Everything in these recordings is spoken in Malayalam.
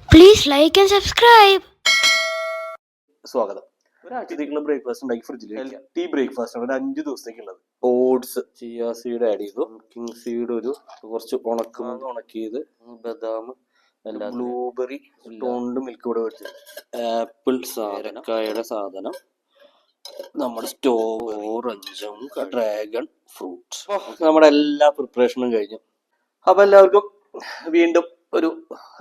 Please like and subscribe. സ്വാഗതം. ഒരാഴ്ചത്തേക്കുള്ള ബ്രേക്ക്ഫാസ്റ്റ് ഉണ്ടാക്കി ഫ്രിഡ്ജിൽ വെക്കുക. ടീ ബ്രേക്ക്ഫാസ്റ്റ് ആണ്, ഒരു 5 ദിവസത്തേക്കുള്ളത്. ഓട്സ്, ചിയ സീഡ് ആഡ് ചെയ്തു, കിങ് സീഡ് ഒരു കുറച്ച് ഉണക്കിയത്, ബദാം, ബ്ലൂബെറി, ടോണ്ട് മിൽക്ക് കൂടെ വെച്ച്, ആപ്പിൾ സാധനക്കായുടെ സാധനം, നമ്മുടെ ഓറഞ്ചും ഡ്രാഗൺ ഫ്രൂട്ട്. നമ്മുടെ എല്ലാ പ്രിപ്പറേഷനും കഴിഞ്ഞു. അപ്പൊ എല്ലാവർക്കും വീണ്ടും ഒരു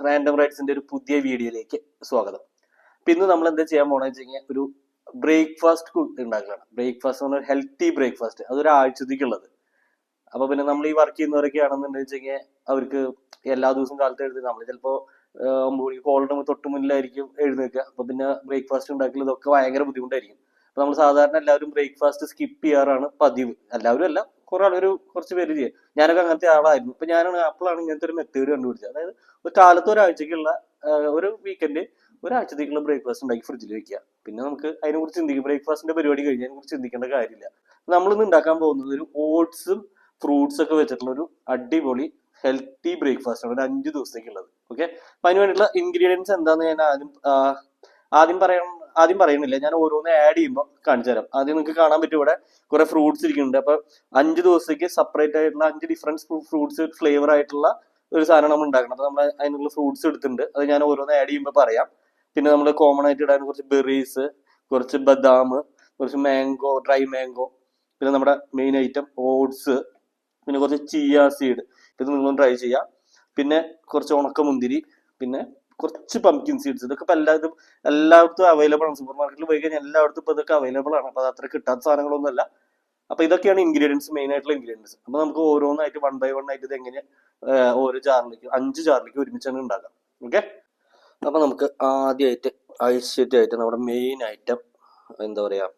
റാൻഡം റൈറ്റ്സിന്റെ ഒരു പുതിയ വീഡിയോയിലേക്ക് സ്വാഗതം. അപ്പൊ ഇന്ന് നമ്മൾ എന്താ ചെയ്യാൻ പോണെന്ന് വെച്ച് കഴിഞ്ഞാൽ ഒരു ബ്രേക്ക്ഫാസ്റ്റ് ഉണ്ടാക്കലാണ്. ബ്രേക്ക്ഫാസ്റ്റ് എന്ന് പറഞ്ഞാൽ ഹെൽത്തി ബ്രേക്ക്ഫാസ്റ്റ്, അതൊരാഴ്ചത്തേക്കുള്ളത്. അപ്പൊ പിന്നെ നമ്മൾ ഈ വർക്ക് ചെയ്യുന്നവരൊക്കെ ആണെന്നുണ്ടെന്ന് വെച്ച് കഴിഞ്ഞാൽ അവർക്ക് എല്ലാ ദിവസവും കാലത്ത് എഴുതി നമ്മൾ ചിലപ്പോൾ 9 മണിക്ക് കോളിടുമ്പോൾ തൊട്ട് മുന്നിലായിരിക്കും എഴുന്നേൽക്കുക. അപ്പൊ പിന്നെ ബ്രേക്ക്ഫാസ്റ്റ് ഉണ്ടാക്കൽ ഇതൊക്കെ ഭയങ്കര ബുദ്ധിമുട്ടായിരിക്കും. അപ്പൊ നമ്മൾ സാധാരണ എല്ലാവരും ബ്രേക്ക്ഫാസ്റ്റ് സ്കിപ്പ് ചെയ്യാറാണ് പതിവ്. എല്ലാവരും അല്ല, കുറെ ആളൊരു കുറച്ച് പേര് ചെയ്യും. ഞാനൊക്കെ അങ്ങനത്തെ ആളായിരുന്നു. ഇപ്പൊ ഞാനാണ് അപ്പോഴാണ് ഇങ്ങനത്തെ ഒരു മെത്തേഡ് കണ്ടുപിടിച്ചത്. അതായത് ഒരു കാലത്ത് ഒരാഴ്ചക്കുള്ള ഒരു വീക്കെൻഡ് ഒരാഴ്ചത്തേക്കുള്ള ബ്രേക്ക്ഫാസ്റ്റ് ഉണ്ടാക്കി ഫ്രിഡ്ജിൽ വെക്കുക. പിന്നെ നമുക്ക് അതിനെക്കുറിച്ച് ചിന്തിക്കും. ബ്രേക്ക്ഫാസ്റ്റിന്റെ പരിപാടി കഴിഞ്ഞ് അതിനെക്കുറിച്ച് ചിന്തിക്കേണ്ട കാര്യമില്ല. നമ്മളിന്ന് ഉണ്ടാക്കാൻ പോകുന്നത് ഒരു ഓട്സും ഫ്രൂട്ട്സ് ഒക്കെ വെച്ചിട്ടുള്ള ഒരു അടിപൊളി ഹെൽത്തി ബ്രേക്ക്ഫാസ്റ്റ് ആണ്, ഒരു 5 ദിവസത്തേക്കുള്ളത്. ഓക്കെ, അപ്പൊ അതിന് വേണ്ടിയിട്ടുള്ള ഇൻഗ്രീഡിയൻസ് എന്താന്ന് ഞാൻ ആദ്യം പറയുന്നില്ല, ഞാൻ ഓരോന്ന് ആഡ് ചെയ്യുമ്പോൾ കാണിച്ചു തരാം. ആദ്യം നിങ്ങൾക്ക് കാണാൻ പറ്റും ഇവിടെ കുറെ ഫ്രൂട്ട്സ് ഇരിക്കുന്നുണ്ട്. അപ്പൊ 5 ദിവസത്തേക്ക് സെപ്പറേറ്റ് ആയിട്ടുള്ള 5 ഡിഫറെന്റ് ഫ്രൂട്ട്സ് ഫ്ലേവർ ആയിട്ടുള്ള ഒരു സാധനം നമ്മൾ ഉണ്ടാക്കണം. അപ്പൊ നമ്മൾ അതിനുള്ള ഫ്രൂട്ട്സ് എടുത്തിട്ടുണ്ട്. അത് ഞാൻ ഓരോന്ന് ആഡ് ചെയ്യുമ്പോൾ പറയാം. പിന്നെ നമ്മൾ കോമൺ ആയിട്ട് ഇടാൻ കുറച്ച് ബെറീസ്, കുറച്ച് ബദാം, കുറച്ച് മാംഗോ, ഡ്രൈ മാംഗോ, പിന്നെ നമ്മുടെ മെയിൻ ഐറ്റം ഓട്സ്, പിന്നെ കുറച്ച് ചിയ സീഡ്. ഇത് നിങ്ങളും ട്രൈ ചെയ്യാം. പിന്നെ കുറച്ച് ഉണക്കമുന്തിരി, പിന്നെ കുറച്ച് പംകിൻ സീഡ്സ്. ഇതൊക്കെ ഇപ്പൊ എല്ലായിടത്തും അവൈലബിൾ ആണ്. സൂപ്പർ മാർക്കറ്റിൽ പോയി കഴിഞ്ഞാൽ എല്ലായിടത്തും ഇപ്പൊ ഇതൊക്കെ അവൈലബിൾ ആണ്. അപ്പൊ അത് അത്ര കിട്ടാത്ത സാധനങ്ങളൊന്നും അല്ല. അപ്പൊ ഇതൊക്കെയാണ് ഇൻഗ്രീഡിയൻസ്, മെയിൻ ആയിട്ടുള്ള ഇൻഗ്രീഡിയൻസ്. അപ്പൊ നമുക്ക് ഓരോന്നായിട്ട് 1 ബൈ 1 ആയിട്ട് ഇത് എങ്ങനെ ഓരോ ജാറിലേക്ക് 5 ജാറിലേക്ക് ഒരുമിച്ചാണ് ഉണ്ടാക്കാം. ഓക്കെ, അപ്പൊ നമുക്ക് ആദ്യമായിട്ട് ഐശ്വര്യമായിട്ട് നമ്മുടെ മെയിൻ ഐറ്റം എന്താ പറയാ,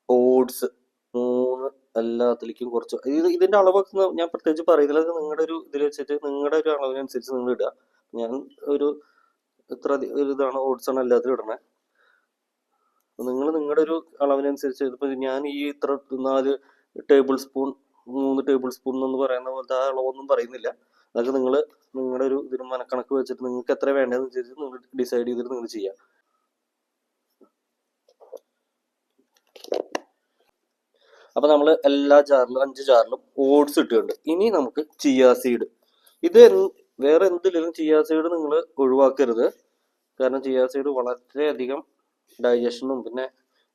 ഓട്സ് 3 എല്ലാത്തിലേക്കും കുറച്ച്. ഇതിന്റെ അളവൊക്കെ ഞാൻ പ്രത്യേകിച്ച് പറയുന്നില്ല. അത് നിങ്ങളുടെ ഒരു ഇതിൽ വെച്ചിട്ട് നിങ്ങളുടെ ഒരു അളവിനനുസരിച്ച് നിങ്ങൾ ഇടുക. ഞാൻ ഒരു ഇത്ര ഒരു ഇതാണ് ഓട്സ് ആണ് എല്ലാത്തിലും ഇടണേ. നിങ്ങൾ നിങ്ങളുടെ ഒരു അളവിനനുസരിച്ച്. ഇപ്പൊ ഞാൻ ഈ ഇത്ര 4 ടേബിൾ സ്പൂൺ 3 ടേബിൾ സ്പൂൺ എന്ന് പറയുന്ന പോലത്തെ ആ അളവൊന്നും പറയുന്നില്ല. അതൊക്കെ നിങ്ങൾ നിങ്ങളുടെ ഒരു ഇതിന് മനക്കണക്ക് വെച്ചിട്ട് നിങ്ങൾക്ക് എത്ര വേണ്ടതെന്നനുസരിച്ച് നിങ്ങൾ ഡിസൈഡ് ചെയ്തിട്ട് നിങ്ങൾ ചെയ്യാം. അപ്പൊ നമ്മൾ എല്ലാ ജാറിലും 5 ജാറിലും ഓട്സ് ഇട്ടിട്ടുണ്ട്. ഇനി നമുക്ക് ചിയ സീഡ്. ഇത് വേറെ എന്തിലും ചിയ സീഡ് നിങ്ങൾ ഒഴിവാക്കരുത്. കാരണം ചിയ സീഡ് വളരെയധികം ഡൈജഷനും പിന്നെ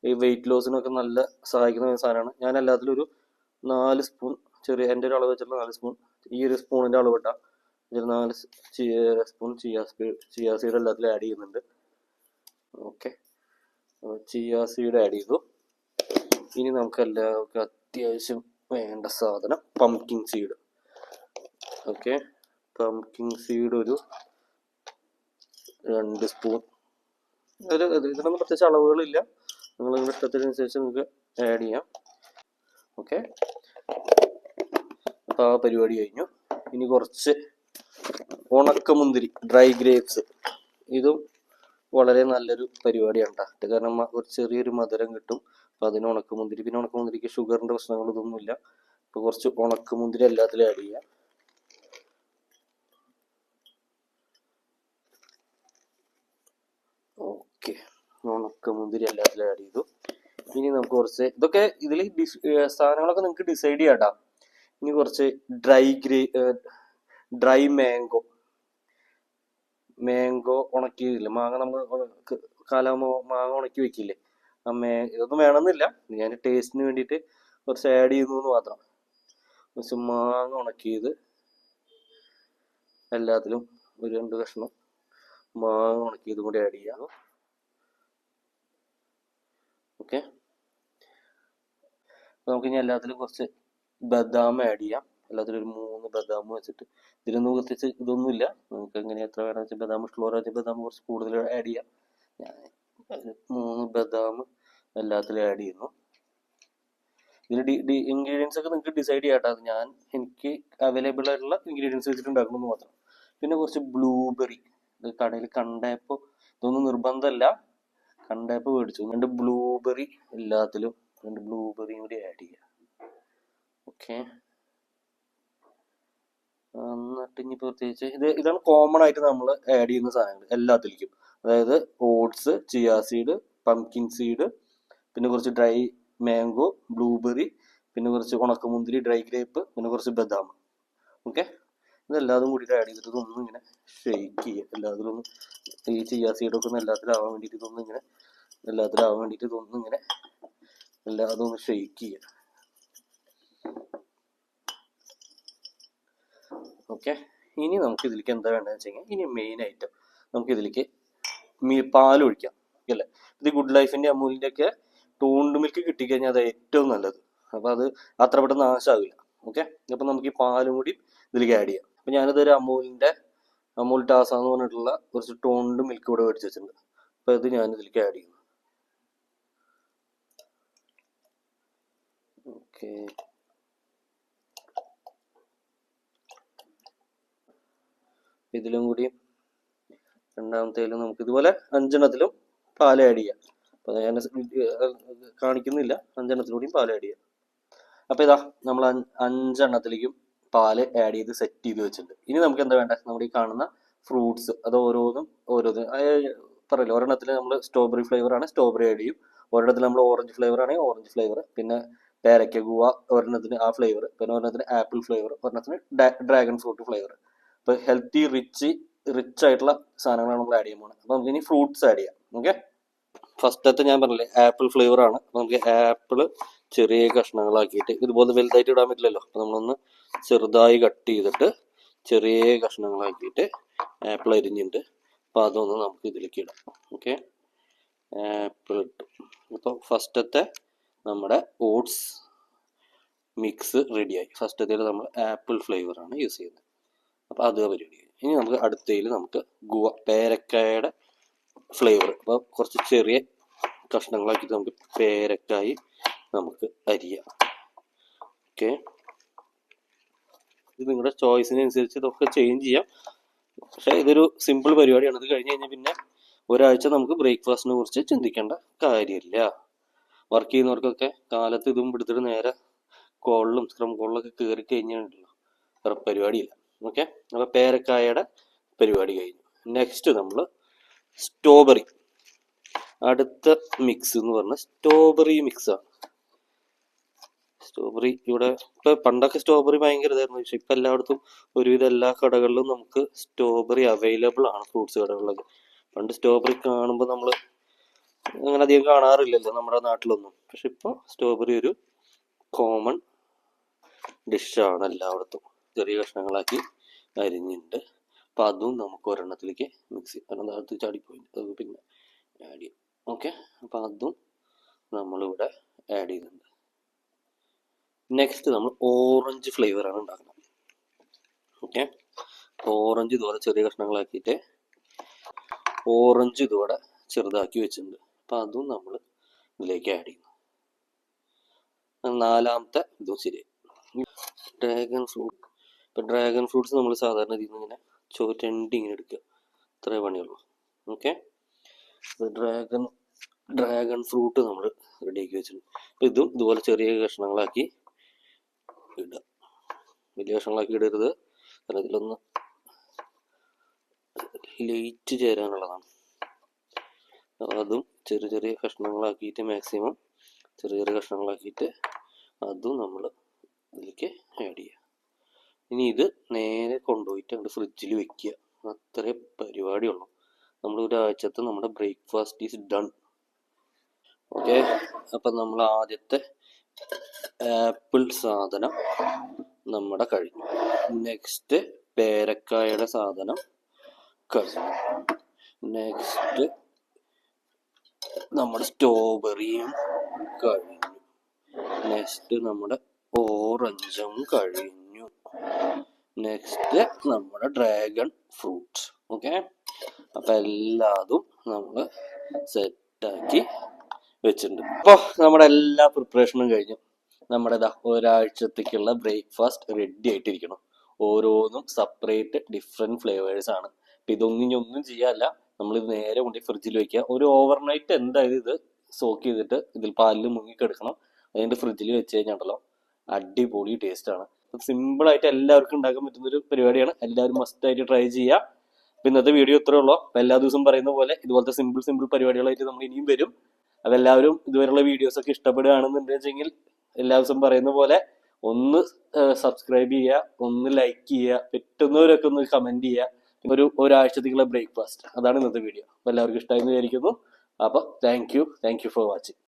ഈ വെയിറ്റ് ലോസിനും ഒക്കെ നല്ല സഹായിക്കുന്ന ഒരു സാധനമാണ്. ഞാൻ എല്ലാത്തിലും ഒരു 4 സ്പൂൺ, ചെറിയ എൻ്റെ ഒരു അളവ് വെച്ചിട്ടുള്ള 4 സ്പൂൺ, ഈ ഒരു സ്പൂണിന്റെ അളവ് ഇട്ടാൽ 4 സ്പൂൺ ചിയ സീഡ് എല്ലാത്തിലും ആഡ് ചെയ്യുന്നുണ്ട്. ഓക്കെ, ചിയ സീഡ് ആഡ് ചെയ്തു. ഇനി നമുക്ക് എല്ലാവർക്കും അത്യാവശ്യം വേണ്ട സാധനം pumpkin seed. Okay, pumpkin seed ഒരു 2 സ്പൂൺ. ഇതിനൊന്നും പ്രത്യേകിച്ച് അളവുകളില്ല, നിങ്ങളുടെ ഇഷ്ടത്തിനനുസരിച്ച് നിങ്ങൾക്ക് ആഡ് ചെയ്യാം. ഓക്കെ, അപ്പോൾ ആ പരിപാടി കഴിഞ്ഞു. ഇനി കുറച്ച് ഉണക്കമുന്തിരി, ഡ്രൈ ഗ്രേപ്സ്. ഇതും വളരെ നല്ലൊരു പരിപാടിയാണ് കേട്ടോ. കാരണം ഒരു ചെറിയൊരു മധുരം കിട്ടും. അപ്പൊ അതിന് ഉണക്കമുന്തിരി, പിന്നെ ഉണക്കമുന്തിരിക്ക് ഷുഗറിന്റെ പ്രശ്നങ്ങൾ ഇതൊന്നുമില്ല. അപ്പൊ കുറച്ച് ഉണക്കമുന്തിരി എല്ലാത്തിലും ആഡ് ചെയ്യാം. ഓക്കെ, ഉണക്കമുന്തിരി എല്ലാത്തിലും ആഡ് ചെയ്തു. ഇനി നമുക്ക് കുറച്ച് ഇതൊക്കെ ഇതിൽ സാധനങ്ങളൊക്കെ നിങ്ങൾക്ക് ഡിസൈഡ് ചെയ്യാം. ഇനി കുറച്ച് ഡ്രൈ മാംഗോ ഉണക്കിയില്ലേ, മാങ്ങ നമ്മൾ കാലാകുമ്പോൾ മാങ്ങ ഉണക്കി വെക്കില്ലേ, ഇതൊന്നും വേണമെന്നില്ല, ഞാൻ ടേസ്റ്റിന് വേണ്ടിയിട്ട് കുറച്ച് ആഡ് ചെയ്യുന്നു എന്ന് മാത്രം. കുറച്ച് മാങ്ങ ഉണക്കിയത് എല്ലാത്തിലും ഒരു 2 കഷ്ണം മാങ്ങ ഉണക്കിയതും കൂടി ആഡ് ചെയ്യാം. ഓക്കെ, നമുക്ക് ഇനി എല്ലാത്തിലും കുറച്ച് ബദാം ആഡ് ചെയ്യാം. എല്ലാത്തിലും ഒരു 3 ബദാം വെച്ചിട്ട്. ഇതിലൊന്നും പ്രത്യേകിച്ച് ഇതൊന്നുമില്ല, നമുക്ക് എങ്ങനെ എത്ര വേണമെന്ന് വെച്ചാൽ ബദാം ഇഷ്ടമുള്ള ബദാം കുറച്ച് കൂടുതൽ ആഡ് ചെയ്യാം. ഞാൻ 3 ബദാം എല്ലാത്തിലും ആഡ് ചെയ്യുന്നു. ഇതിൽ ഇൻഗ്രീഡിയൻസ് ഒക്കെ നിങ്ങൾക്ക് ഡിസൈഡ് ചെയ്യാട്ടോ. എനിക്ക് അവൈലബിൾ ആയിട്ടുള്ള ഇൻഗ്രീഡിയൻസ് വെച്ചിട്ട് ഉണ്ടാക്കണമെന്ന് മാത്രം. പിന്നെ കുറച്ച് ബ്ലൂബെറി. ഇത് കടയിൽ കണ്ടപ്പോൾ ഇതൊന്നും നിർബന്ധമല്ല, കണ്ടപ്പോൾ മേടിച്ചു. 2 ബ്ലൂബെറി എല്ലാത്തിലും 2 ബ്ലൂബെറിയും കൂടി ആഡ് ചെയ്യാം. ഓക്കെ, എന്നിട്ട് ഇനി പ്രത്യേകിച്ച് ഇതാണ് കോമൺ ആയിട്ട് നമ്മൾ ആഡ് ചെയ്യുന്ന സാധനങ്ങൾ എല്ലാത്തിലേക്കും. അതായത് oats, chia seed, pumpkin seed, പിന്നെ കുറച്ച് ഡ്രൈ മാംഗോ, ബ്ലൂബെറി, പിന്നെ കുറച്ച് ഉണക്കമുന്തിരി, ഡ്രൈ ഗ്രേപ്പ്, പിന്നെ കുറച്ച് ബദാം. ഓക്കെ, ഇതെല്ലാതും കൂടിയിട്ട് ആഡ് ചെയ്തിട്ട് ഇതൊന്നും ഇങ്ങനെ ഷെയ്ക്ക് ചെയ്യുക. എല്ലാത്തിലും ഒന്ന് ഈ ചിയാ സീഡൊക്കെ ഒന്ന് എല്ലാത്തിലാവാൻ വേണ്ടിയിട്ട് ഇതൊന്നും ഇങ്ങനെ എല്ലാതും ഒന്ന് ഷെയ്ക്ക് ചെയ്യുക. ഓക്കെ, ഇനി നമുക്ക് ഇതിലേക്ക് എന്താ വേണ്ടതെന്ന് വെച്ച് കഴിഞ്ഞാൽ ഇനി മെയിൻ ഐറ്റം നമുക്ക് ഇതിലേക്ക് പാൽ ഒഴിക്കാം അല്ലേ. ഇത് ഗുഡ് ലൈഫിന്റെ അമൂലിന്റെ ഒക്കെ ടോണ്ട് മിൽക്ക് കിട്ടിക്കഴിഞ്ഞാൽ അത് ഏറ്റവും നല്ലത്. അപ്പൊ അത് അത്ര പെട്ടെന്ന് നാശമാവില്ല. ഓക്കെ, അപ്പൊ നമുക്ക് ഈ പാലും കൂടി ഇതിലേക്ക് ആഡ് ചെയ്യാം. അപ്പൊ ഞാനിതൊരു അമൂൽ ടാസ എന്ന് പറഞ്ഞിട്ടുള്ള കുറച്ച് ടോണ്ട് മിൽക്ക് കൂടെ മേടിച്ച് വെച്ചിട്ടുണ്ട്. അപ്പൊ ഇത് ഞാൻ ഇതിലേക്ക് ആഡ് ചെയ്യുന്നു. ഓക്കെ, ഇതിലും കൂടി രണ്ടാമത്തേലും നമുക്ക് ഇതുപോലെ 5എണ്ണത്തിലും പാൽ ആഡ് ചെയ്യാം. അപ്പൊ ഞാൻ കാണിക്കുന്നില്ല, 5എണ്ണത്തിലൂടെയും പാൽ ആഡ് ചെയ്യാം. അപ്പൊ ഇതാ നമ്മൾ 5എണ്ണത്തിലേക്കും പാല് ആഡ് ചെയ്ത് സെറ്റ് ചെയ്ത് വെച്ചിട്ടുണ്ട്. ഇനി നമുക്ക് എന്താ വേണ്ടത്? നമ്മുടെ ഈ കാണുന്ന ഫ്രൂട്ട്സ് അത് ഓരോന്നും പറയില്ല. ഒരെണ്ണത്തിൽ നമ്മൾ സ്ട്രോബെറി ഫ്ലേവർ ആണ്, സ്ട്രോബെറി ആഡ് ചെയ്യും. ഒരെണ്ണത്തിൽ നമ്മൾ ഓറഞ്ച് ഫ്ലേവർ ആണെങ്കിൽ ഓറഞ്ച് ഫ്ലേവർ, പിന്നെ പേരയ്ക്ക ഗുവ ഒരെണ്ണത്തിന് ആ ഫ്ലേവർ, പിന്നെ ഒരെണ്ണത്തിന് ആപ്പിൾ ഫ്ലേവർ, ഒരെണ്ണത്തിന് ഡ്രാഗൺ ഫ്രൂട്ട് ഫ്ലേവർ. അപ്പൊ ഹെൽത്തി റിച്ച് ആയിട്ടുള്ള സാധനങ്ങളാണ് നമ്മൾ ആഡ് ചെയ്യാൻ പോകുന്നത്. അപ്പൊ നമുക്ക് ഇനി ഫ്രൂട്ട്സ് ആഡ് ചെയ്യാം. ഓക്കെ, ഫസ്റ്റത്തെ ഞാൻ പറഞ്ഞില്ലേ ആപ്പിൾ ഫ്ലേവർ ആണ്. അപ്പൊ നമുക്ക് ആപ്പിള് ചെറിയ കഷ്ണങ്ങളാക്കിയിട്ട്, ഇതുപോലെ വലുതായിട്ട് ഇടാൻ പറ്റില്ലല്ലോ, അപ്പൊ നമ്മളൊന്ന് ചെറുതായി കട്ട് ചെയ്തിട്ട് ചെറിയ കഷ്ണങ്ങളാക്കിയിട്ട് ആപ്പിൾ അരിഞ്ഞിട്ടുണ്ട്. അപ്പൊ അതൊന്ന് നമുക്ക് ഇതിലേക്ക് ഇടാം. ഓക്കെ, ആപ്പിൾ ഇട്ടു. അപ്പോൾ ഫസ്റ്റത്തെ നമ്മുടെ ഓട്സ് മിക്സ് റെഡിയായി. ഫസ്റ്റത്തേൽ നമ്മൾ ആപ്പിൾ ഫ്ലേവർ ആണ് യൂസ് ചെയ്യുന്നത്. അപ്പൊ അത് പരിപാടി. ഇനി നമുക്ക് അടുത്തതിൽ നമുക്ക് പേരക്കായുടെ ഫ്ലേവർ. അപ്പോൾ കുറച്ച് ചെറിയ കഷ്ണങ്ങളാക്കിയിട്ട് നമുക്ക് പേരക്കായി നമുക്ക് അരിയാം. ഓക്കെ, ഇത് നിങ്ങളുടെ ചോയ്സിനനുസരിച്ച് ഇതൊക്കെ ചേഞ്ച് ചെയ്യാം. പക്ഷെ ഇതൊരു സിമ്പിൾ പരിപാടിയാണ്. ഇത് കഴിഞ്ഞ് കഴിഞ്ഞാൽ പിന്നെ ഒരാഴ്ച നമുക്ക് ബ്രേക്ക്ഫാസ്റ്റിനെ കുറിച്ച് ചിന്തിക്കേണ്ട കാര്യമില്ല. വർക്ക് ചെയ്യുന്നവർക്കൊക്കെ കാലത്ത് ഇതും എടുത്തിട്ട് നേരെ കോളിലും സ്ക്രം കോളിലൊക്കെ കയറി കഴിഞ്ഞിട്ടുണ്ടല്ലോ, വേറെ പരിപാടിയില്ല. ഓക്കെ, അപ്പൊ പേരക്കായയുടെ പരിപാടി കഴിഞ്ഞു. നെക്സ്റ്റ് നമ്മൾ സ്ട്രോബെറി. അടുത്ത മിക്സ് എന്ന് പറഞ്ഞാൽ സ്ട്രോബെറി മിക്സ് ആണ്. സ്ട്രോബെറി ഇവിടെ ഇപ്പൊ പണ്ടൊക്കെ സ്ട്രോബെറി ഭയങ്കര ഇതായിരുന്നു. പക്ഷെ ഇപ്പൊ എല്ലായിടത്തും ഒരുവിധം എല്ലാ കടകളിലും നമുക്ക് സ്ട്രോബെറി അവൈലബിൾ ആണ്, ഫ്രൂട്ട്സ് കടകളിലൊക്കെ. പണ്ട് സ്ട്രോബെറി കാണുമ്പോൾ നമ്മൾ അങ്ങനെ അധികം കാണാറില്ലല്ലോ നമ്മുടെ നാട്ടിലൊന്നും. പക്ഷെ ഇപ്പോൾ സ്ട്രോബെറി ഒരു കോമൺ ഡിഷാണ് എല്ലായിടത്തും. ചെറിയ കഷ്ണങ്ങളാക്കി അരിഞ്ഞിട്ടുണ്ട്. അപ്പൊ അതും നമുക്ക് ഒരെണ്ണത്തിലേക്ക് മിക്സ് ചെയ്യാം. അതിനകത്ത് ചാടിപ്പോയി, അത് പിന്നെ ആഡ് ചെയ്യും. ഓക്കെ, അപ്പൊ അതും നമ്മളിവിടെ ആഡ് ചെയ്യുന്നുണ്ട്. നെക്സ്റ്റ് നമ്മൾ ഓറഞ്ച് ഫ്ലേവർ ആണ് ഉണ്ടാക്കുന്നത്. ഓക്കെ, ഓറഞ്ച് ഇതുപോലെ ചെറിയ കഷ്ണങ്ങളാക്കിയിട്ട് ഓറഞ്ച് ഇതുപോലെ ചെറുതാക്കി വെച്ചിട്ടുണ്ട്. അപ്പൊ അതും നമ്മൾ ഇതിലേക്ക് ആഡ് ചെയ്യുന്നു. നാലാമത്തെ ഇതും ശരി. Dragon fruit. ഇപ്പൊ ഡ്രാഗൺ ഫ്രൂട്ട്സ് നമ്മൾ സാധാരണ ഇതിൽ നിന്ന് ഇങ്ങനെ ഇങ്ങനെ എടുക്കുക, ഇത്രേ പണിയുള്ളൂ. ഓക്കെ, ഡ്രാഗൺ ഫ്രൂട്ട് നമ്മൾ റെഡിയാക്കി വെച്ചിട്ടുണ്ട്. അപ്പൊ ഇതും ഇതുപോലെ ചെറിയ കഷ്ണങ്ങളാക്കി ഇടുക. വലിയ കഷ്ണങ്ങളാക്കി ഇടരുത്, കാരണം ഇതിലൊന്ന് ലൈറ്റ് ചേരാനുള്ളതാണ്. അതും ചെറിയ ചെറിയ കഷ്ണങ്ങളാക്കിയിട്ട് മാക്സിമം ചെറിയ കഷ്ണങ്ങളാക്കിയിട്ട് അതും നമ്മൾ ഇതിലേക്ക് ആഡ് ചെയ്യുക. ഇനി ഇത് നേരെ കൊണ്ടുപോയിട്ട് അവിടെ ഫ്രിഡ്ജിൽ വെക്കുക. അത്രേ പരിപാടിയുള്ളൂ. നമ്മൾ ഒരാഴ്ചത്തെ നമ്മുടെ ബ്രേക്ക്ഫാസ്റ്റ് ഈസ് ഡൺ. ഓക്കെ, അപ്പം നമ്മൾ ആദ്യത്തെ ആപ്പിൾ സാധനം നമ്മുടെ കഴിഞ്ഞു. നെക്സ്റ്റ് പേരക്കായുടെ സാധനം കഴിഞ്ഞു. നെക്സ്റ്റ് നമ്മുടെ സ്ട്രോബെറിയും കഴിഞ്ഞു. നെക്സ്റ്റ് നമ്മുടെ ഓറഞ്ചും കഴിഞ്ഞു. നെക്സ്റ്റ് നമ്മുടെ ഡ്രാഗൺ ഫ്രൂട്ട്. ഓക്കെ, അപ്പൊ എല്ലാതും നമ്മൾ സെറ്റാക്കി വെച്ചിട്ടുണ്ട്. അപ്പോൾ നമ്മുടെ എല്ലാ പ്രിപ്പറേഷനും കഴിഞ്ഞു. നമ്മുടെ ഒരാഴ്ചത്തേക്കുള്ള ബ്രേക്ക്ഫാസ്റ്റ് റെഡി ആയിട്ടിരിക്കണം. ഓരോന്നും സെപ്പറേറ്റ് ഡിഫറെന്റ് ഫ്ലേവേഴ്സ് ആണ്. അപ്പൊ ഒന്നും ചെയ്യാല്ല, നമ്മളിത് നേരെ കൊണ്ട് ഫ്രിഡ്ജിൽ വെക്കുക. ഒരു ഓവർനൈറ്റ് എന്തായാലും ഇത് സോക്ക് ചെയ്തിട്ട് ഇതിൽ പാലിൽ മുങ്ങിക്കെടുക്കണം. അതിൻ്റെ ഫ്രിഡ്ജിൽ വെച്ച് കഴിഞ്ഞാണ്ടല്ലോ അടിപൊളി ടേസ്റ്റ് ആണ്. സിമ്പിൾ ആയിട്ട് എല്ലാവർക്കും ഉണ്ടാക്കാൻ പറ്റുന്ന ഒരു പരിപാടിയാണ്. എല്ലാവരും മസ്റ്റ് ആയിട്ട് ട്രൈ ചെയ്യുക. അപ്പൊ ഇന്നത്തെ വീഡിയോ ഇത്രേ ഉള്ളൂ. അപ്പൊ എല്ലാ ദിവസവും പറയുന്ന പോലെ ഇതുപോലത്തെ സിമ്പിൾ പരിപാടികളായിട്ട് നമ്മൾ ഇനിയും വരും. അപ്പൊ എല്ലാവരും ഇതുവരെയുള്ള വീഡിയോസ് ഒക്കെ ഇഷ്ടപ്പെടുകയാണെന്നുണ്ടെങ്കിൽ എല്ലാ ദിവസവും പറയുന്ന പോലെ ഒന്ന് സബ്സ്ക്രൈബ് ചെയ്യുക, ഒന്ന് ലൈക്ക് ചെയ്യുക, പറ്റുന്നവരൊക്കെ ഒന്ന് കമന്റ് ചെയ്യുക. ഒരാഴ്ചത്തേക്കുള്ള ബ്രേക്ക്ഫാസ്റ്റ്, അതാണ് ഇന്നത്തെ വീഡിയോ. അപ്പൊ എല്ലാവർക്കും ഇഷ്ടമായി എന്ന് വിചാരിക്കുന്നു. അപ്പൊ താങ്ക് യു ഫോർ വാച്ചിങ്.